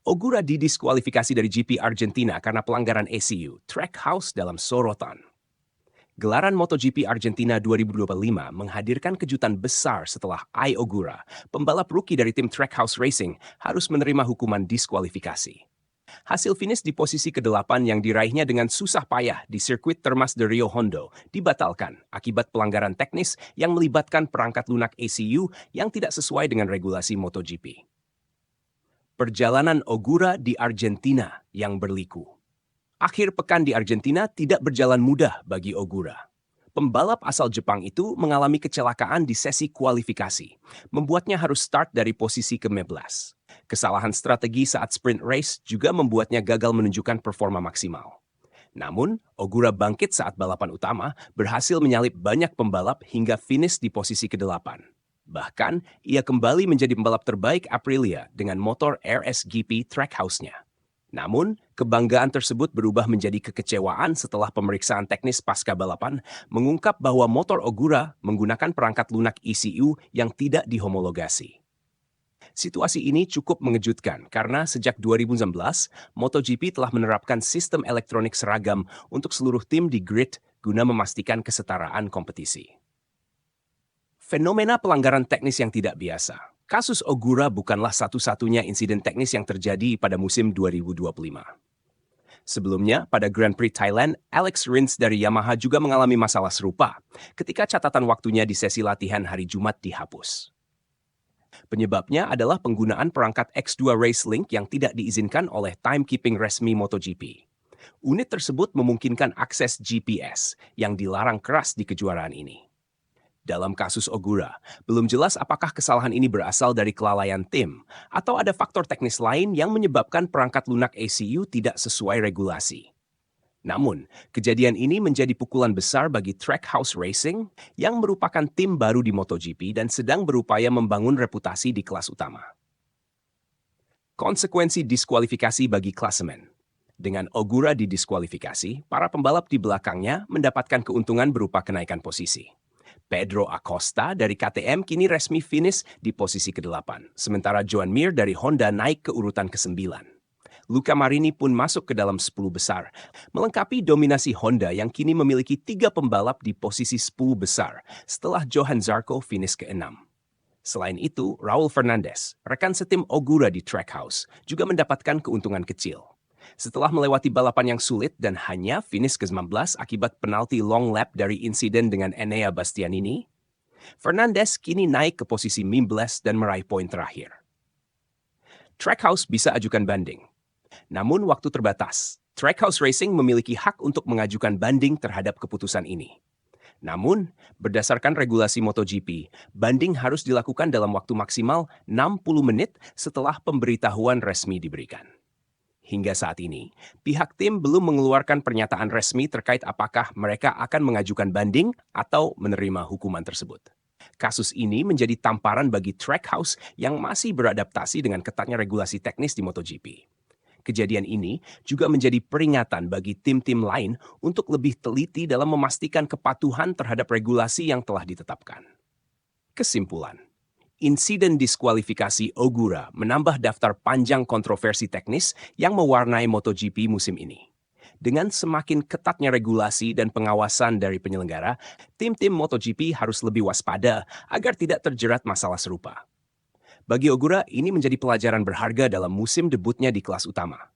Ogura didiskualifikasi dari GP Argentina karena pelanggaran ECU, Trackhouse dalam sorotan. Gelaran MotoGP Argentina 2025 menghadirkan kejutan besar setelah Ai Ogura, pembalap rookie dari tim Trackhouse Racing, harus menerima hukuman diskualifikasi. Hasil finish di posisi ke-8 yang diraihnya dengan susah payah di sirkuit Termas de Rio Hondo dibatalkan akibat pelanggaran teknis yang melibatkan perangkat lunak ECU yang tidak sesuai dengan regulasi MotoGP. Perjalanan Ogura di Argentina yang berliku. Akhir pekan di Argentina tidak berjalan mudah bagi Ogura. Pembalap asal Jepang itu mengalami kecelakaan di sesi kualifikasi, membuatnya harus start dari posisi ke-15. Kesalahan strategi saat sprint race juga membuatnya gagal menunjukkan performa maksimal. Namun, Ogura bangkit saat balapan utama, berhasil menyalip banyak pembalap hingga finish di posisi ke-8. Bahkan, ia kembali menjadi pembalap terbaik Aprilia dengan motor RSGP Trackhouse-nya. Namun, kebanggaan tersebut berubah menjadi kekecewaan setelah pemeriksaan teknis pasca balapan mengungkap bahwa motor Ogura menggunakan perangkat lunak ECU yang tidak dihomologasi. Situasi ini cukup mengejutkan karena sejak 2019, MotoGP telah menerapkan sistem elektronik seragam untuk seluruh tim di grid guna memastikan kesetaraan kompetisi. Fenomena pelanggaran teknis yang tidak biasa. Kasus Ogura bukanlah satu-satunya insiden teknis yang terjadi pada musim 2025. Sebelumnya, pada Grand Prix Thailand, Alex Rins dari Yamaha juga mengalami masalah serupa ketika catatan waktunya di sesi latihan hari Jumat dihapus. Penyebabnya adalah penggunaan perangkat X2 Race Link yang tidak diizinkan oleh timekeeping resmi MotoGP. Unit tersebut memungkinkan akses GPS yang dilarang keras di kejuaraan ini. Dalam kasus Ogura, belum jelas apakah kesalahan ini berasal dari kelalaian tim atau ada faktor teknis lain yang menyebabkan perangkat lunak ECU tidak sesuai regulasi. Namun, kejadian ini menjadi pukulan besar bagi Trackhouse Racing yang merupakan tim baru di MotoGP dan sedang berupaya membangun reputasi di kelas utama. Konsekuensi diskualifikasi bagi klasemen. Dengan Ogura didiskualifikasi, para pembalap di belakangnya mendapatkan keuntungan berupa kenaikan posisi. Pedro Acosta dari KTM kini resmi finish di posisi ke-8, sementara Joan Mir dari Honda naik ke urutan ke-9. Luca Marini pun masuk ke dalam 10 besar, melengkapi dominasi Honda yang kini memiliki 3 pembalap di posisi 10 besar setelah Johan Zarco finish ke-6. Selain itu, Raul Fernandez, rekan setim Ogura di Trackhouse, juga mendapatkan keuntungan kecil. Setelah melewati balapan yang sulit dan hanya finish ke-19 akibat penalti long lap dari insiden dengan Enea Bastianini, Fernandez kini naik ke posisi 15 dan meraih poin terakhir. Trackhouse bisa ajukan banding. Namun waktu terbatas. Trackhouse Racing memiliki hak untuk mengajukan banding terhadap keputusan ini. Namun, berdasarkan regulasi MotoGP, banding harus dilakukan dalam waktu maksimal 60 menit setelah pemberitahuan resmi diberikan. Hingga saat ini, pihak tim belum mengeluarkan pernyataan resmi terkait apakah mereka akan mengajukan banding atau menerima hukuman tersebut. Kasus ini menjadi tamparan bagi Trackhouse yang masih beradaptasi dengan ketatnya regulasi teknis di MotoGP. Kejadian ini juga menjadi peringatan bagi tim-tim lain untuk lebih teliti dalam memastikan kepatuhan terhadap regulasi yang telah ditetapkan. Kesimpulan. Insiden diskualifikasi Ogura menambah daftar panjang kontroversi teknis yang mewarnai MotoGP musim ini. Dengan semakin ketatnya regulasi dan pengawasan dari penyelenggara, tim-tim MotoGP harus lebih waspada agar tidak terjerat masalah serupa. Bagi Ogura, ini menjadi pelajaran berharga dalam musim debutnya di kelas utama.